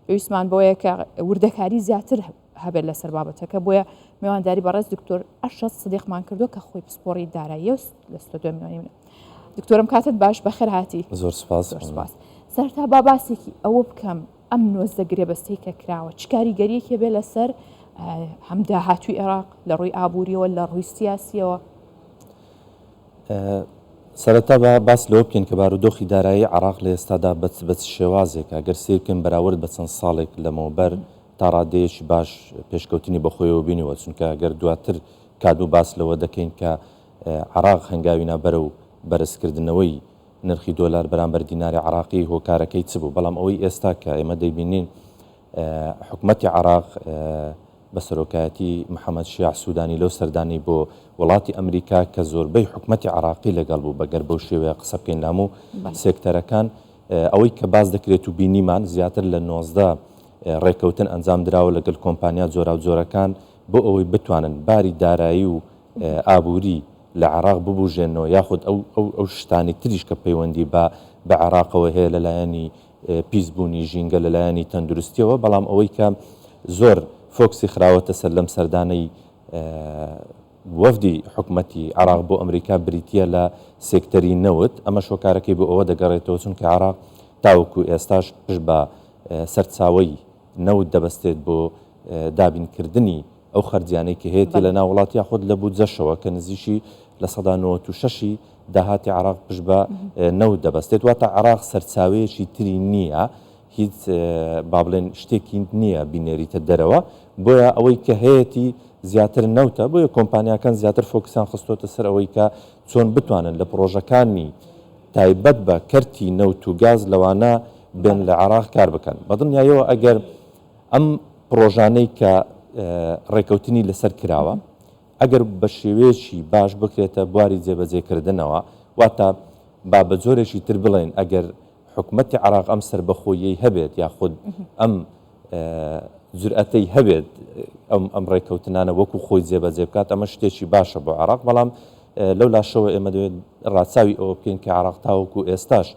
پێویستمان بۆیە کە وردەکاری زیاتر هەبێت لەسەر بابەتەکە بۆیە میوانداری بەڕێز دکتۆر ئەشەد سدیقمان کردو کە خۆی پسپۆڕی دارایی لە ستۆدیۆ میوانی منە. دکتۆرم کاتت باش بەخێر هاتی. زۆر سپاس. سەرتا با باسێکی ئەوە بکەم ئەم نۆزدە گرێبەستەی کە کراوە چ کاریگەریەکێ بێ لەسەر هەم داهاتووی عێراق لە ڕووی ئابووریەوە لە ڕووی سیاسیەوە؟ سەرەتا باس لەوە بکەین کە بارودۆخی دارایی عێراق لە ئێستادا بە شێوازێک ئەگەر سیرکن بەراورد بە چەند ساڵێک لەمەوبەر تا ڕادەیەکی باش پێشکەوتنی بەخۆیەوە بینیوە، چونکە ئەگەر دواتر کات و باس لەوە دەکەین کە عێراق هەنگاوی نابەرە و بەرزکردنەوەی نرخی دۆلار بەرامبەر دیناری عراقی هۆکارەکەی چ بوو، بەڵام ئەوەی ئێستا کە ئێمە دەیبینین حکومەتی عێراق بە سەرۆکایەتی محەممەد شیع سوودانی لەو سەردانی بۆ وڵاتی ئەمریکا کە زۆربەی حکومەتی عراقی لەگەڵ بوو بەگەر بەو شێوەیە قسە بکەین هەموو سێکتەرەکان ئەوەی کە باز دەکرێت و بینیمان زیاتر لە 19 ڕێکەوتن ئەنجام درراوە لەگەڵ کۆمپانیا جۆرا و جۆرەکان بۆ ئەوەی بتوانن باری دارایی و ئابووری لە عێراق ببوژێنەوە یاخود ئەو شتانی تریش کە پەیوەندی بە عێراقەوە هەیە لەلایەنی پیسبوونی ژینگە لەلایەنی تەندروستیەوە، بەڵام ئەوەی کە زۆر فۆکسی خراوەتە سەر لەم سەردانەی وەفدی حکومەتی عێراق بۆ ئەمریکا بریتە لە سێکتەری نەوت، ئەمە شۆکارەکەی بۆ ئەوە دەگەڕێتەوە چونکە عێراق تاوەکو ئێستاش پشت بە سەرچاوەی نەوت دەبەستێت بۆ دابینکردنی ئەو خەرجیانەی کە هەیەی لە ناو وڵاتی یاخود لە بودجەشەوە کە نزیشی لە 1996 داهاتی عێراق پشت بە نەوت دەبەستێت، واتە عێراق سەرچاوەیەکی تری نییە، هیچ با بڵێن شتێکی نییە بینێریتە دەرەوە، بۆیە ئەوەی کە هەیەی زیاتر نەوتە، بۆیە کۆمپانیاکان زیاتر فۆکسیان خستۆتە سەر ئەوەی کە چۆن بتوانن لە پرۆژەکانی تایبەت بە کەرتی نەوت و گاز لەوانە بێن لە عێراق کار بکەن. بەدڵنیایەوە ئەگەر ئەم پرۆژانەی کە ڕێکەوتنی لەسەر کراوە ئەگەر بە شێوەیەکی باش بکرێتە بواری جێبەجێکردنەوە، واتە با بە جۆرێکی تر بڵێن ئەگەر حکومەتی عێراق ئەم سربەخۆیی هەبێت یاخود ئەم جورئەتەی هەبێت ئەم ڕێکەوتنانە وەکو خۆی جێبەجێ بکات، ئەمە شتێکی باشە بۆ عێراق، بەڵام لەو لاشەوە ئێمە دەوێت ڕاچاوی ئەوە بکەین کە عێراق تاوەکو ئێستاش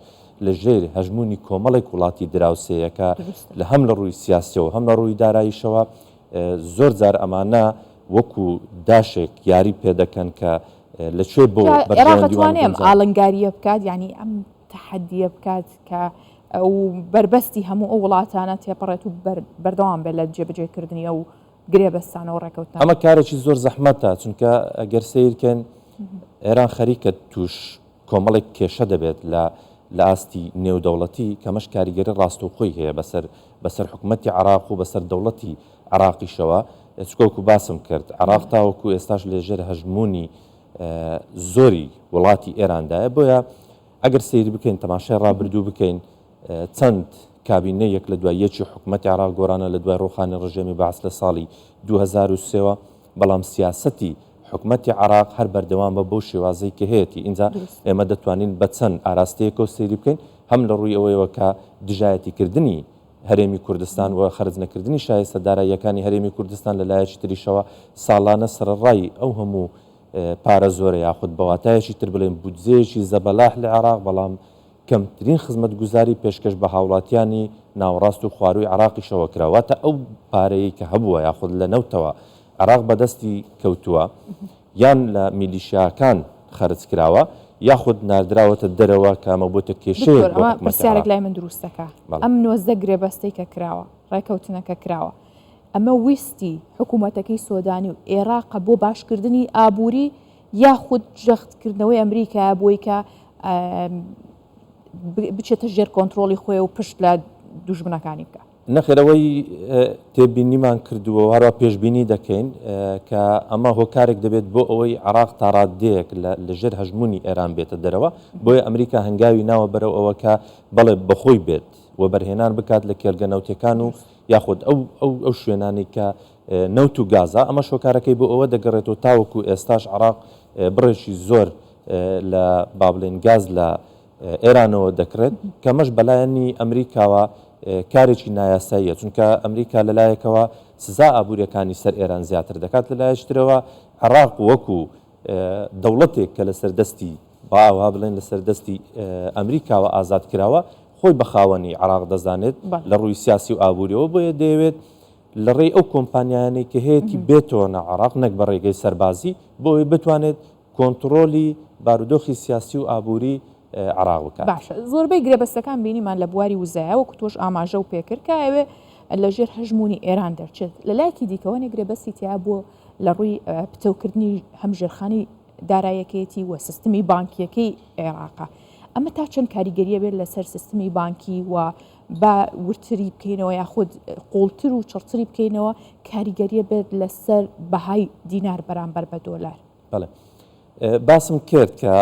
لە ژێر هەژمونی کۆمەڵێک وڵاتی دراوسەیەکە لە هەم لە ڕووی سیاسیەوە هەم لە ڕووی داراییشەوە زۆر جار ئەمانە وەکو داشێک یاری پێدەکەن کە لەکوێ بۆ عێراقتوانێم ئاڵنگاریە بکات، ینی ئەم تەحەدیە بکات کە ئەو بربەستی هەموو ئەو وڵاتانە تێپەڕێت و بەردەوام بێت لە جێبەجێکردنی ئەو گرێبەستانەوە ڕێکەوتن. ئەمە کارێکی زۆر زەحمەتە، چونکە ئەگەر سیرکەن ئێران خەریکە توش کۆمەڵێک کێشە دەبێت لە ئاستی نێودەوڵەتی کەمەش کاریگەری ڕاستەوخۆی هەیە بەسەر حکومەتی عێراق و بەسەر دەوڵەتی عێراقیشەوە، چکۆکو باسم کرد عێراق تاوەکو ئێستاش لێژێر هەژمونی زۆری وڵاتی ئێراندایە، بۆیە ئەگەر سیر بکەین تەماشای ڕابردوو بکەین چەند کابینە یەک لە دوای یەکی حکومەتی عێراق گۆرانە لە دوای ڕۆخانی ڕژێمی بەعس لە ساڵی 2003، بەڵام سیاسەتی حکومەتی عێراق هەر بەردەوام بە بۆ شێوازەی کە هەیەی ئینجا ئێمە دەتوانین بە چەند ئاراستەیەکەوە سەیری بکەین، هەم لە ڕووی ئەوەیەوە کە دژایەتیکردنی هەرێمی کوردستان و خەرج نەکردنی شایستە داراییەکانی هەرێمی کوردستان لە لایەکی تریشەوە ساڵانە سەرڕای ئەو هەموو پارە زۆرە یاخود بەواتایەکی تر بڵێن بودجەیەکی زەبەلاح لە عێراق، بەڵام کەمترین خزمەت گوزاری پێشکەش بە هاوڵاتیانی ناوەڕاست و خواروی عێراقیشەوە کراواتە ئەو پارەیە کە هەبووە یاخود لە نەوتەوە عێراق بەدەستی کەوتووە یان لە میلیشیاکان خەرج کراوە یاخود ناردراوەتە دەرەوە کامە بۆتە کێشەیە. پرسیارێک لای من دروستەکە، ئەم 19 گرێبەستەی کە کراوە ڕێکەوتنەکە کراوە، ئەمە ویستی حکوومەتەکەی سۆدانی و عێراق بۆ باشکردنی ئابووری یاخود جەختکردنەوەی ئەمریکا بۆی کە بچێتە ژێر کۆنتترۆلی خۆی و پشت لە دوژمنەکانی بکە؟ نەخێرەوەی تێبینیمان کردووە هەروە پێشببینی دەکەین کە ئەمە هۆکارێک دەبێت بۆ ئەوەی عێراق تا ڕادەیەک لە ژێر هەژمونی ئێران بێتە دەرەوە، بۆیە ئەمریکا هەنگاوی ناوە بەرەو ئەوە کە بەڵێ بەخۆی بێت و بەرهێنان بکات لە کێلگە نەوتەکان و یاخود ئەو شوێنانی کە نەوت و گازە. ئەمە شۆکارەکەی بۆ ئەوە دەگەڕێتەوە تاوەکو ئێستاش عێراق بڕێکی زۆر لە بابلێن گاز لە ئێرانەوە دەکرێت کەمەش بەلایەنی ئەمریکاوە کارێکی نایاساییە، چونکە ئەمریکا لەلایەکەوە سزا ئابوووریەکانی سەر ئێران زیاتر دەکات، لەلایەشترەوە عێراق وەکو دەوڵەتێک کە لە سەردەستی باوا بڵێن لە سەردەستی ئەمریکاوە ئازاد کراوە خۆی بەخاوەنی عراق دەزانێت لە ڕووی سیاسی و ئابوووریەوە بۆیە دەیەوێت لە ڕێی ئەو کۆمپانیانەی کە هەیەی بێتەوە نە عراق نەک بە ڕێگەی سەربازی بۆی بتوانێت کۆنتترۆلی بارودۆخی سیاسی و ئابووری عراق بکات. باشە زۆربەی گرێبەستەکان بینیمان لە بواری وزایەوە کە تۆش ئاماژە و پێکرد کە ئەوێ لە ژێر هەژمونی ئێران دەرچێت لە لایەکی دیکەوە گرێبەستی تیا بۆ لە ڕووی پتەوکردنی هەمژێرخانی دارایەکەیەتی و سیستمی بانکیەکەی عێراقا ئەمە تا چەند کاریگەریە بێت لەسەر سیستمی بانکی و با ورتری بکەینەوە یاخود قوڵتر و چڕتری بکەینەوە کاریگەریە بێت لەسەر بەهای دینار بەرامبەر بە دۆلار. بەڵێ باسم کرد کە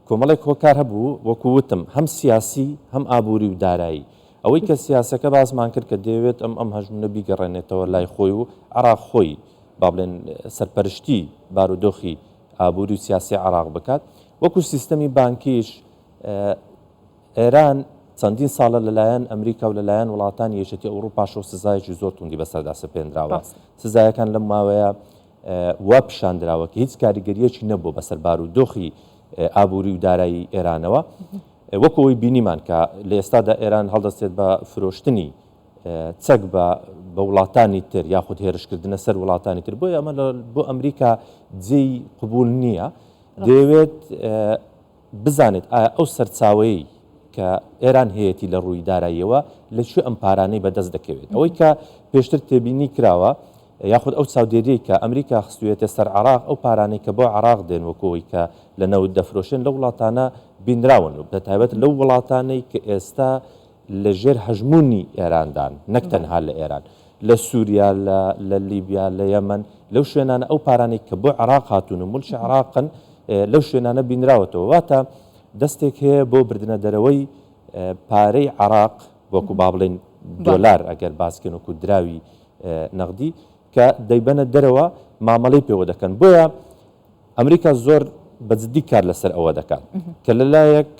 کۆمەڵێک هۆکار هەبوو وەکووتم هەم سیاسی هەم ئابووری و دارایی ئەوەی کە سیاسەکە باسمان کرد کە دەوێت ئەم هەژمونە بیگەڕێنێتەوە لای خۆی و عراق خۆی با بڵێن سەرپەرشتی بارودۆخی ئابووری و سیاسی عراق بکات وەکو سیستەمی بانکیش ئێران چەندین ساڵە لەلایەن ئەمریکا و لەلایەن وڵاتانی یەکێتی ئەوروپاش و سزایەکی زۆر توندی بەسەردا سپێنراوە سزایەکان لەم ماوەیە وا پیشاندراوە کە هیچ کاریگەریەکی نەبوو بەسەر بارودۆخی ئابووری و دارایی ئێرانەوە وەکەوەی بینیمان کە لە ئێستادا ئێران هەڵدەستێت بە فرۆشتنی چەک بە وڵاتانی تر یاخود هێرشکردنە سەر وڵاتانی تر بۆیە ئەمە بۆ ئەمریکا جێی قبول نییە دەوێت بزانێت ئایا ئەو سەرچاوەیە کە ئێران هەیەی لە ڕووی داراییەوە لەکوێ ئەم پارانەی بەدەست دەکەوێت ئەوەی کە پێشتر تێبینی کراوە یاخود ئەو چاودێریەی کە ئەمریکا خستوێتە سەر عراق ئەو پارانەی کە بۆ عراق دێن وەکەوەی کە لە نەوت دەفرۆشێن لە وڵاتانە بینراون و بەتایبەت لەو وڵاتانەی کە ئێستا لە ژێر هەژمونی ئێراندان نەک تەنها لە ئێران لە سووریا لە لیبیا لە یەمەن لەو شوێنانە ئەو پارانەی کە بۆ عراق هاتوون و مولکی عراقن لەو شوێنانە بینراوەتەوە واتە دەستێک هەیە بۆ بردنە دەرەوەی پارەی عراق وەکو با بڵێن دۆلار ئەگەر باسکەن وەکو دراوی نەقدی کە دەیبەنە دەرەوە مامەڵەی پێوە دەکەن بۆیە ئەمریکا زۆر بەجددی کار لەسەر ئەوە دەکات کە لەلایەک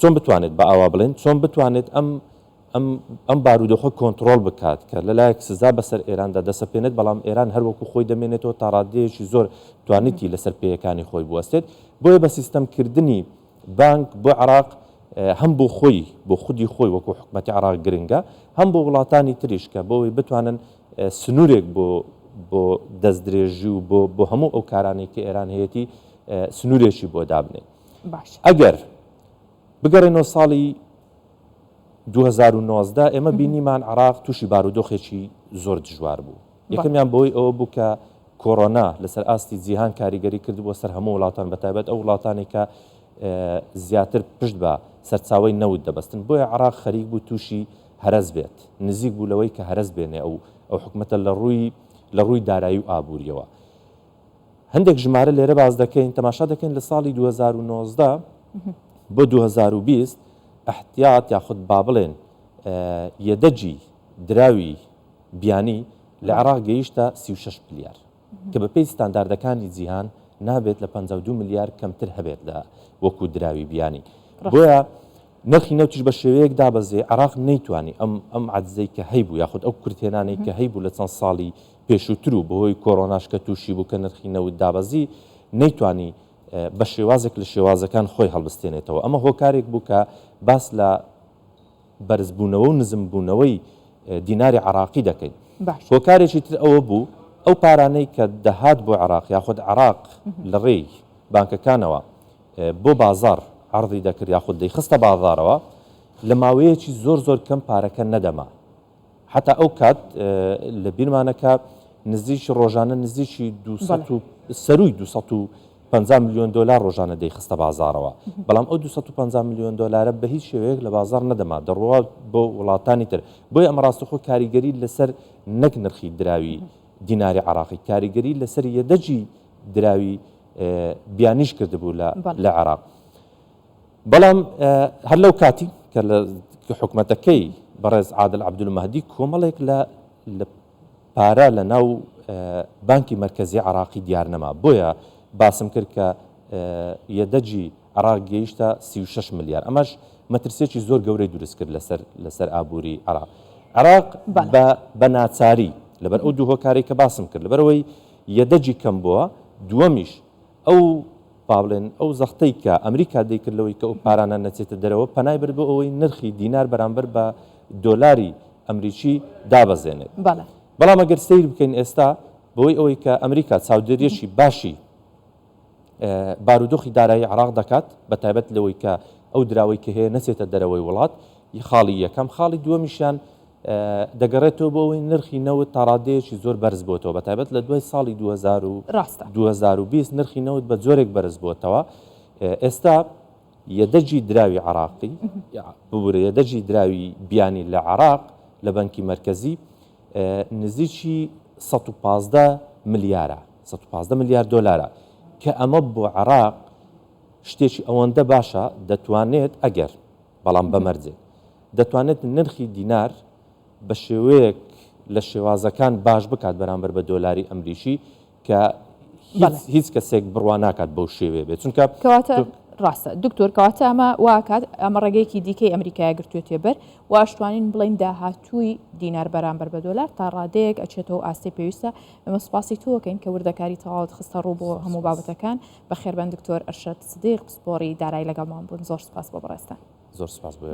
چۆن بتوانێت بە ئاوا بڵێن چۆن بتوانێت ئەم بارودۆخە کۆنتترۆل بکات کە لەلایەک سزا بەسەر ئێراندا دەسەپێنێت بەڵام ئێران هەروەکو خۆی دەمێنێتەوە تا ڕادەیەکی زۆر توانیتی لەسەر پێیەکانی خۆی بوەستێت بۆیە بە سیستەمکردنی بانک بۆ عراق هەم بۆ خۆی بۆ خودی خۆی وەکو حکومەتی عراق گرنگە هەم بۆ وڵاتانی تریش کە بۆی بتوانن سنوورێک بۆ دەستدرێژی و بۆ هەموو ئەو کارانەی کە ئێران هەیەی سنوورێکی بۆ دابنێ ئەگەر بگەڕێنەوە ساڵی 2019 ئێمە بینیمان عراق تووشی بارودۆخێکی زۆر دژوار بوو یەکەمیان بۆی ئەوە بوو کە کۆڕۆنا لەسەر ئاستی جیهان کاریگەری کرد بۆ سەر هەموو وڵاتان بەتایبەت ئەو وڵاتانی کە زیاتر پشت بە سەرچاوی نەوت دەبەستن بۆیە عراق خەریک بوو تووشی هەرەز بێت نزیک بوو لەوەی کە هەرەز بێنێ ئەو حکومەتە لە ڕووی دارایی و ئابووریەوە هەندێک ژمارە لێرە باز دەکەین تەماشا دەکەین لە ساڵی 2019 بۆ 2020 احتیاط یاخود با بڵێن یەدەجی دراوی بیانی لە عراق گەیشتە 36 ملیار کە بە پێی ستانداردەکانی جیهان نابێت لە 52 ملیار کەمتر هەبێت لە وەکو دراوی بیانی بۆیە نرخی نەوتیش بە شێوەیەک دابەزێ عراق نەیتوانی ئەم عەجزەی کە هەیبوو یاخود ئەو کورتێنانەی کە هەیبوو لە چەند ساڵی پێشووتر و بەهۆی کۆڕۆناش کە تووشی بوو کە نرخی نەوت دابەزی نەیتوانی بە شێوازێک لە شێوازەکان خۆی هەڵبستێنێتەوە ئەمە هۆکارێک بوو کە باس لە بەرزبوونەوە و نزمبوونەوەی دیناری عراقی دەکەین هۆکارێکی تر ئەوە بوو ئەو پارانەی کە دەهات بۆ عراق یاخود عراق لە ڕێی بانکەکانەوە بۆ بازار عرضی دەکرد یاخود دەیخستە بازارەوە لە ماوەیەکی زۆر کەم پارەکە نەدەما حتا ئەو کات لە بیرمانەکە نزیکی ڕۆژانە نزیکی سەروی 250 میلیۆن دلار ڕۆژانە دەیخستە بازارەوە بەڵام ئەو 250 میلیۆن دلارە بە هیچ شێوەیەک لە بازار نەدەما دەڕوا بۆ وڵاتانی تر بۆیە ئەمە ڕاستەخۆ کاریگەری لەسەر نەک نرخی دراوی دیناری عراقی کاریگەری لەسەر یەدەجی دراوی بیانیش کردبوو لە عراق بەڵام هەر لەو کاتی کە حکومەتەکەی بەڕێز عادل عەبدولمەهدی کۆمەڵێک لە پارە لە ناو بانکی مرکزی عراقی دیار نەما بۆیە باسم کرد کە یەدەجی عراق گەیشتە 36 ملیار ئەمەش مەترسێکی زۆر گەورەی دروست کرد لەسەر ئابووری عراق بە ناچاری لەبەر ئەو دوو هۆکارێک کە باسم کرد لەبەرەوەی یەدەجی کەم بووە دووەمیش ئەو با بڵێن ئەو زەختەی کە ئەمریکا دەیکردەوەی کە ئەو پارانە نەچێتە دەرەوە پەنای برد بۆ ئەوەی نرخی دینار بەرامبەر بە دۆلاری ئەمریکی دابەزێنێت. بەڵام ئەگەر سیر بکەین ئێستا بۆی ئەوەی کە ئەمریکا چاودێریەشی باشی بارودۆخی دارایی عراق دەکات بە تایبەت لەوەی کە ئەو دراوەی کە هەیە نەچێتە دەرەوەی وڵات خاڵی یەکەم خاڵی دووەمیشیان دەگەڕێتەوە بۆ ئەوەی نرخی نەوت تا ڕادەیەکی زۆر بەرز بۆتەوە بە تایبەت لە دوای ساڵی 2020 نرخی نەوت بە جۆرێک بەرز بۆتەوە. ئێستا یەدەجی دراوی عراقی ببوورە یەدەجی دراوی بیانی لە عراق لە بەنکی مرکزی نزیکی 115 ملیارە 115 ملیار دۆلارە کە ئەمە بۆ عراق شتێکی ئەوەندە باشە دەتوانێت ئەگەر بەڵام بەمەرجێ دەتوانێت نرخی دینار بە شێوەیەک لە شێوازەکان باش بکات بەرامبەر بە دۆلاری ئەمریکی کە هیچ کەسێک بڕوا ناکات بەو شێوێ بێت چونکە ڕاستە دکتۆر کەواتە ئەمە واکات ئەمە ڕێگەیەکی دیکەی ئەمریکای گرتوێتێ بەر واشتوانین بڵین داهاتووی دینار بەرامبەر بە دۆلار تا ڕادەیەک ئەچێتەوە ئاستی پێویستە ئەمە سوپاسی تۆکەین کە وردەکاری تەواوت خستە ڕوو بۆ هەموو بابەتەکان بە خێربەن دکتۆر ئەرشەد سدیق پسپۆری دارایی لەگەڵمان بوون زۆر سپاس بۆ بەڕێستان. زۆر سپاس بۆ